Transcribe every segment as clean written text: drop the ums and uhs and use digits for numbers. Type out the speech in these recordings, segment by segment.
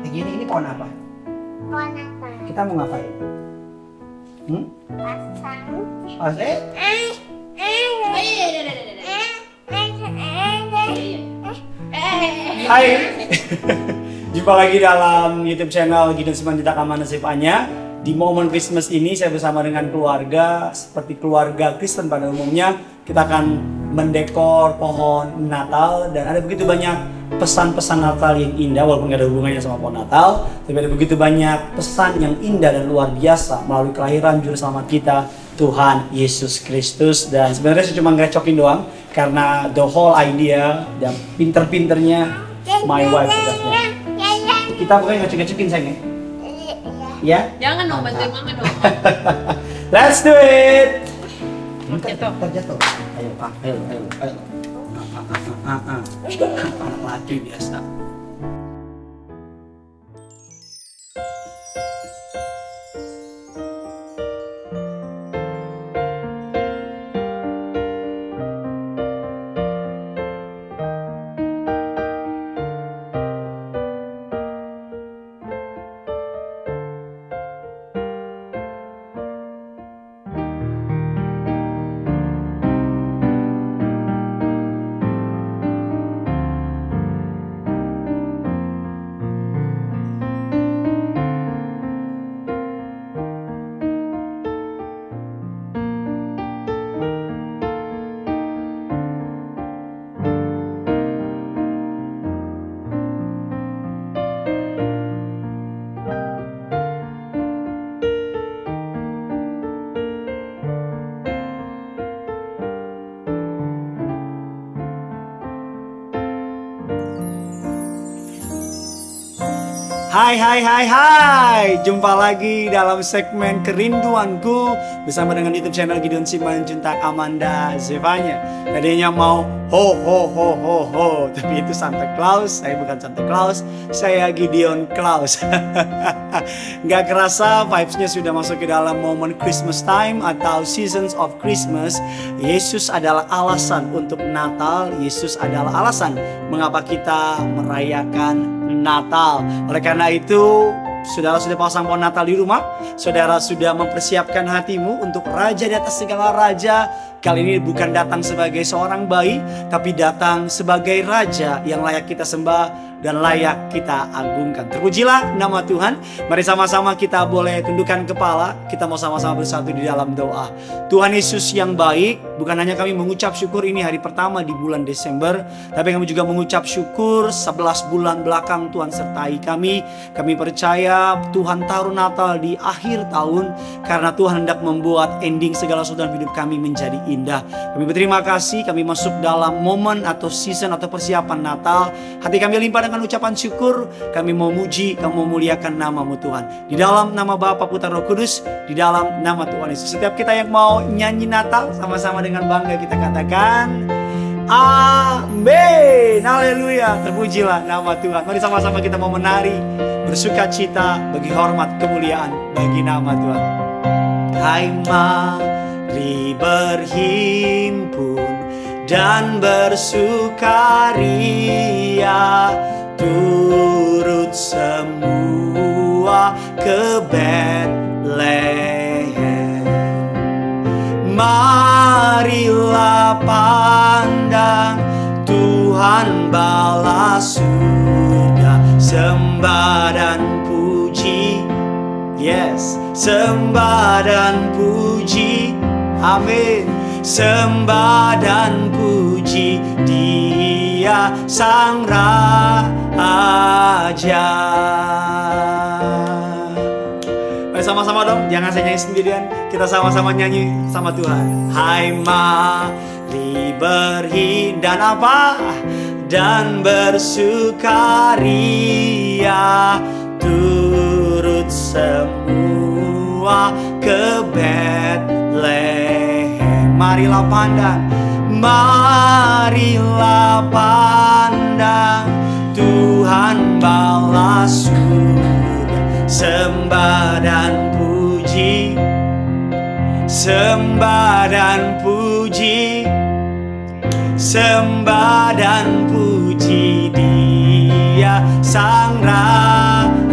begini, ini pohon apa? Pohon apa? Kita mau ngapain? Pasang. Hai. Jumpa lagi dalam YouTube channel Gideon Simanjuntak Amandah Zevanya. Di momen Christmas ini saya bersama dengan keluarga, seperti keluarga Kristen pada umumnya, kita akan mendekor pohon Natal dan ada begitu banyak pesan-pesan Natal yang indah walaupun gak ada hubungannya sama pohon Natal, tapi ada begitu banyak pesan yang indah dan luar biasa melalui kelahiran juru selamat kita, Tuhan Yesus Kristus. Dan sebenarnya saya cuma ngerecokin doang karena the whole idea dan pinter-pinternya my wife tugasnya. Kita pokoknya ngecek-ngecekin sayang ya? Jangan dong, bantuin mama dong. Let's do it! Jatuh. Terjatuh. Ayo. Anak laki biasa. Hai, jumpa lagi dalam segmen Kerinduanku bersama dengan YouTube channel Gideon Simanjuntak Amandah Zevanya. Tadinya mau ho, tapi itu Santa Claus. Saya bukan Santa Claus, saya Gideon Claus. Gak kerasa vibes-nya sudah masuk ke dalam momen Christmas time atau seasons of Christmas. Yesus adalah alasan untuk Natal. Yesus adalah alasan mengapa kita merayakan Natal. Oleh karena itu, saudara sudah pasang pohon Natal di rumah. Saudara sudah mempersiapkan hatimu untuk Raja di atas segala raja. Kali ini bukan datang sebagai seorang bayi, tapi datang sebagai Raja yang layak kita sembah dan layak kita agungkan. Terpujilah nama Tuhan. Mari sama-sama kita boleh tundukkan kepala. Kita mau sama-sama bersatu di dalam doa. Tuhan Yesus yang baik, bukan hanya kami mengucap syukur ini hari pertama di bulan Desember, tapi kami juga mengucap syukur 11 bulan belakang Tuhan sertai kami. Kami percaya Tuhan taruh Natal di akhir tahun karena Tuhan hendak membuat ending segala sesuatu dalam hidup kami menjadi indah. Kami berterima kasih, kami masuk dalam momen atau season atau persiapan Natal. Hati kami limpah dengan ucapan syukur. Kami mau muji, kami mau muliakan nama-Mu Tuhan. Di dalam nama Bapa, Putra, Roh Kudus, di dalam nama Tuhan Yesus. Setiap kita yang mau nyanyi Natal, sama-sama dengan bangga kita katakan amin. Haleluya. Terpujilah nama Tuhan. Mari sama-sama kita mau menari, bersuka cita bagi hormat kemuliaan bagi nama Tuhan. Hai, mari berhimpun dan bersukaria, turut semua ke Betlehem. Marilah pandang Tuhan balas surga, sembah dan puji. Yes, sembah dan puji. Amin. Sembah dan puji Dia Sang Raja. Mari sama-sama dong, jangan saya nyanyi sendirian. Kita sama-sama nyanyi sama Tuhan. Hai, mari dan apa? Dan bersukaria, turut semua ke Betlehem. Marilah pandang Tuhan balas surga, sembah dan puji, sembah dan puji, sembah dan puji Dia Sang Raja.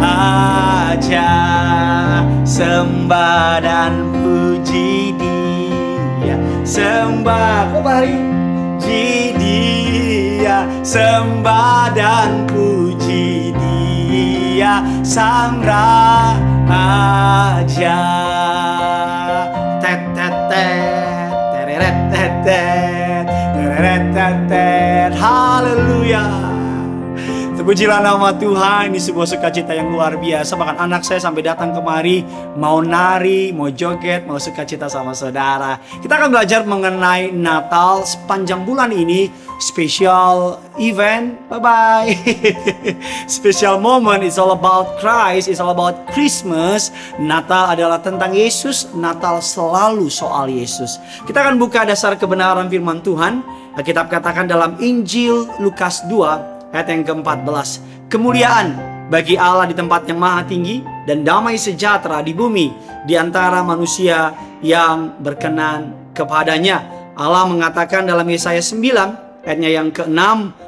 sembah. Kok hari puji Dia, sembah dan puji Dia, Sang Raja. Tet tet tet, tereret tet tet, tereret tet tet. Haleluya. Terpujilah nama Tuhan. Ini sebuah sukacita yang luar biasa. Bahkan anak saya sampai datang kemari, mau nari, mau joget, mau sukacita sama saudara. Kita akan belajar mengenai Natal sepanjang bulan ini. Special event, bye-bye. Special moment, it's all about Christ, it's all about Christmas. Natal adalah tentang Yesus, Natal selalu soal Yesus. Kita akan buka dasar kebenaran firman Tuhan. Alkitab katakan dalam Injil Lukas 2 ayat yang ke-14. Kemuliaan bagi Allah di tempat yang maha tinggi, dan damai sejahtera di bumi di antara manusia yang berkenan kepadanya. Allah mengatakan dalam Yesaya 9 ayatnya yang ke-6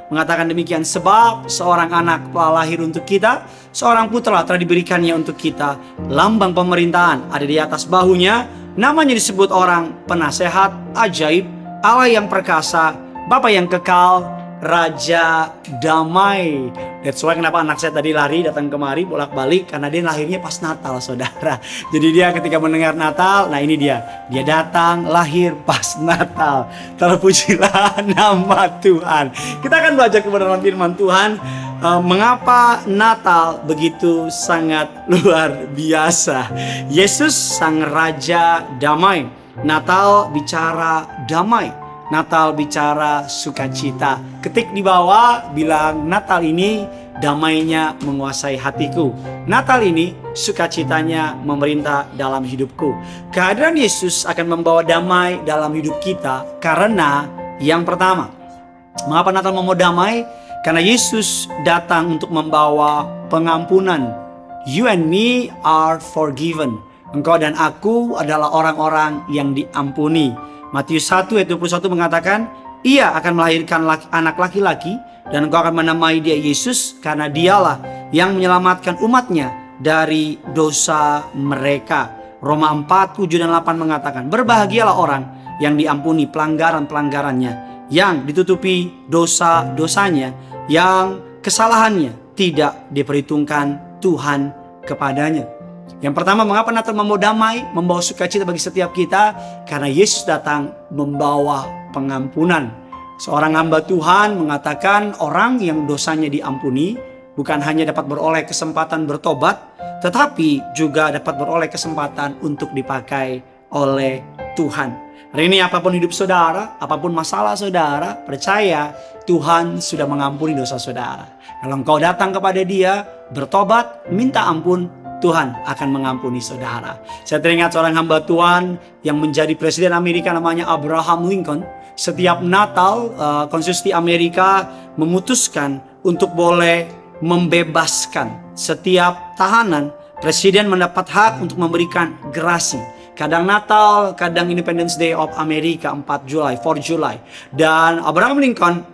mengatakan demikian, sebab seorang anak telah lahir untuk kita, seorang putra telah diberikannya untuk kita, lambang pemerintahan ada di atas bahunya, namanya disebut orang penasehat, ajaib, Allah yang perkasa, Bapa yang kekal, Raja damai. That's why kenapa anak saya tadi lari datang kemari bolak-balik, karena dia lahirnya pas Natal, saudara. Jadi dia ketika mendengar Natal, nah ini dia datang lahir pas Natal. Terpujilah nama Tuhan. Kita akan belajar kebenaran firman Tuhan. Mengapa Natal begitu sangat luar biasa? Yesus sang Raja damai. Natal bicara damai. Natal bicara sukacita. Ketik di bawah bilang Natal ini damainya menguasai hatiku. Natal ini sukacitanya memerintah dalam hidupku. Kehadiran Yesus akan membawa damai dalam hidup kita karena yang pertama, mengapa Natal membawa damai? Karena Yesus datang untuk membawa pengampunan. You and me are forgiven. Engkau dan aku adalah orang-orang yang diampuni. Matius 1 ayat 21 mengatakan, ia akan melahirkan anak laki-laki dan engkau akan menamai dia Yesus, karena dialah yang menyelamatkan umatnya dari dosa mereka. Roma 4, 7 dan 8 mengatakan, berbahagialah orang yang diampuni pelanggaran-pelanggarannya, yang ditutupi dosa-dosanya, yang kesalahannya tidak diperhitungkan Tuhan kepadanya. Yang pertama, mengapa Natal membawa damai, membawa sukacita bagi setiap kita? Karena Yesus datang membawa pengampunan. Seorang hamba Tuhan mengatakan orang yang dosanya diampuni bukan hanya dapat beroleh kesempatan bertobat, tetapi juga dapat beroleh kesempatan untuk dipakai oleh Tuhan. Hari ini apapun hidup saudara, apapun masalah saudara, percaya Tuhan sudah mengampuni dosa saudara. Kalau engkau datang kepada Dia, bertobat, minta ampun, Tuhan akan mengampuni saudara. Saya teringat seorang hamba Tuhan yang menjadi presiden Amerika, namanya Abraham Lincoln. Setiap Natal, konstitusi Amerika memutuskan untuk boleh membebaskan setiap tahanan. Presiden mendapat hak untuk memberikan gerasi. Kadang Natal, kadang Independence Day of Amerika, 4 Julai. Dan Abraham Lincoln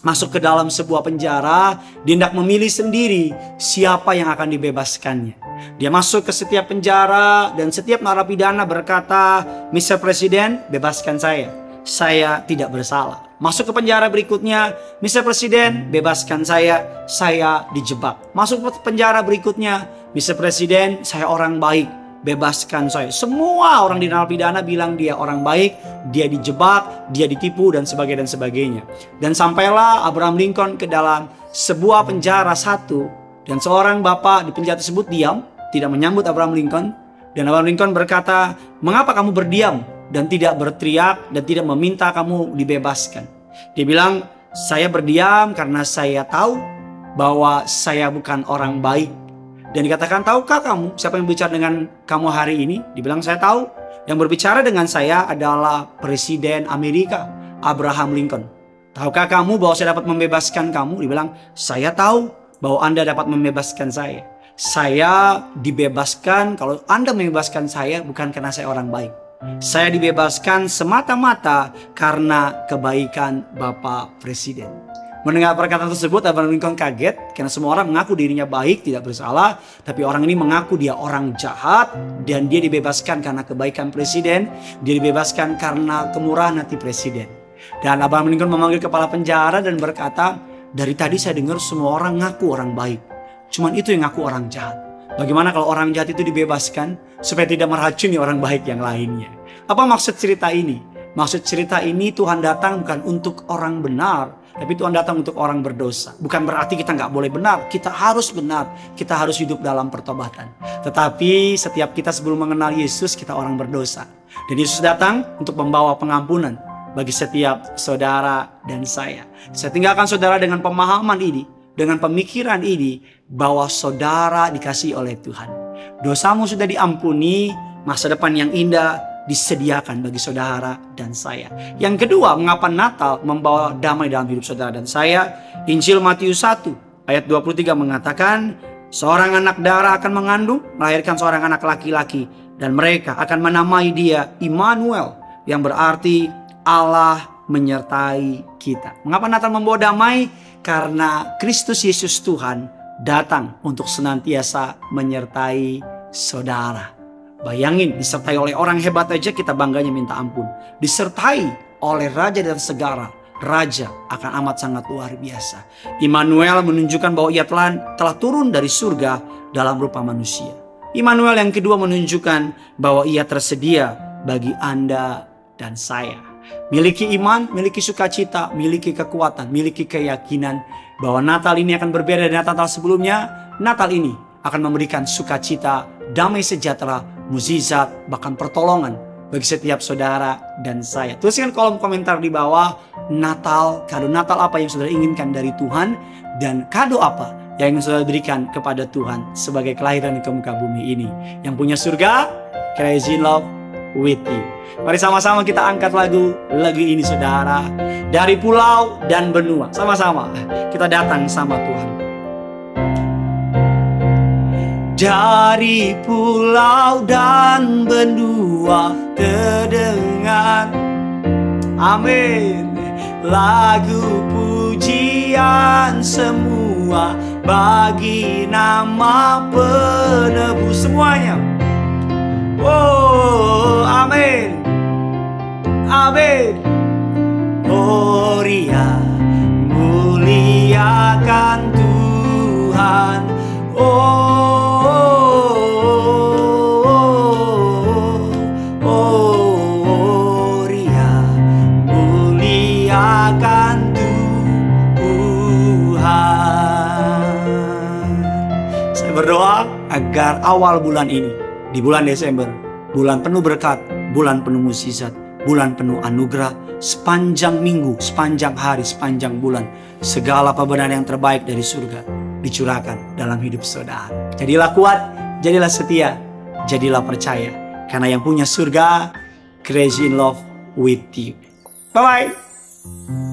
masuk ke dalam sebuah penjara. Dia hendak memilih sendiri siapa yang akan dibebaskannya. Dia masuk ke setiap penjara dan setiap narapidana berkata, Mr. Presiden, bebaskan saya. Saya tidak bersalah. Masuk ke penjara berikutnya, Mr. Presiden, bebaskan saya dijebak. Masuk ke penjara berikutnya, Mr. Presiden, saya orang baik, bebaskan saya. Semua orang di narapidana bilang dia orang baik, dia dijebak, dia ditipu dan sebagainya. Dan sampailah Abraham Lincoln ke dalam sebuah penjara satu, dan seorang bapak di penjara tersebut diam, tidak menyambut Abraham Lincoln. Dan Abraham Lincoln berkata, mengapa kamu berdiam dan tidak berteriak dan tidak meminta kamu dibebaskan? Dia bilang, saya berdiam karena saya tahu bahwa saya bukan orang baik. Dan dikatakan, tahukah kamu siapa yang berbicara dengan kamu hari ini? Dibilang, saya tahu. Yang berbicara dengan saya adalah Presiden Amerika, Abraham Lincoln. Tahukah kamu bahwa saya dapat membebaskan kamu? Dibilang, saya tahu bahwa Anda dapat membebaskan saya. Saya dibebaskan, kalau Anda membebaskan saya bukan karena saya orang baik. Saya dibebaskan semata-mata karena kebaikan Bapak Presiden. Mendengar perkataan tersebut, Abraham Lincoln kaget karena semua orang mengaku dirinya baik, tidak bersalah. Tapi orang ini mengaku dia orang jahat dan dia dibebaskan karena kebaikan presiden. Dia dibebaskan karena kemurahan hati presiden. Dan Abraham Lincoln memanggil kepala penjara dan berkata, dari tadi saya dengar semua orang ngaku orang baik. Cuman itu yang ngaku orang jahat. Bagaimana kalau orang jahat itu dibebaskan supaya tidak meracuni orang baik yang lainnya? Apa maksud cerita ini? Maksud cerita ini Tuhan datang bukan untuk orang benar, tapi Tuhan datang untuk orang berdosa. Bukan berarti kita nggak boleh benar, kita harus benar, kita harus hidup dalam pertobatan. Tetapi setiap kita sebelum mengenal Yesus, kita orang berdosa. Dan Yesus datang untuk membawa pengampunan bagi setiap saudara dan saya. Saya tinggalkan saudara dengan pemahaman ini, dengan pemikiran ini, bahwa saudara dikasihi oleh Tuhan. Dosamu sudah diampuni, masa depan yang indah disediakan bagi saudara dan saya. Yang kedua, mengapa Natal membawa damai dalam hidup saudara dan saya? Injil Matius 1 ayat 23 mengatakan, seorang anak darah akan mengandung, melahirkan seorang anak laki-laki, dan mereka akan menamai dia Immanuel, yang berarti Allah menyertai kita. Mengapa Natal membawa damai? Karena Kristus Yesus Tuhan datang untuk senantiasa menyertai saudara. Bayangin, disertai oleh orang hebat aja kita bangganya minta ampun. Disertai oleh raja dan segala raja akan amat sangat luar biasa. Immanuel menunjukkan bahwa ia telah turun dari surga dalam rupa manusia. Immanuel yang kedua menunjukkan bahwa ia tersedia bagi Anda dan saya. Miliki iman, miliki sukacita, miliki kekuatan, miliki keyakinan bahwa Natal ini akan berbeda dari Natal sebelumnya. Natal ini akan memberikan sukacita, damai sejahtera, mukjizat, bahkan pertolongan bagi setiap saudara dan saya. Tuliskan kolom komentar di bawah Natal, kado Natal apa yang saudara inginkan dari Tuhan, dan kado apa yang ingin saudara berikan kepada Tuhan sebagai kelahiran ke muka bumi ini. Yang punya surga, Crazy in Love with You. Mari sama-sama kita angkat lagu ini saudara, dari pulau dan benua. Sama-sama kita datang sama Tuhan. Dari pulau dan benua terdengar, amin, lagu pujian semua bagi nama penebus semuanya. Oh, amin, amin. Oh, ria muliakan Tuhan. Oh, berdoa agar awal bulan ini, di bulan Desember, bulan penuh berkat, bulan penuh mukjizat, bulan penuh anugerah, sepanjang minggu, sepanjang hari, sepanjang bulan, segala pembenaran yang terbaik dari surga dicurahkan dalam hidup saudara. Jadilah kuat, jadilah setia, jadilah percaya, karena yang punya surga, Crazy in Love with You. Bye-bye.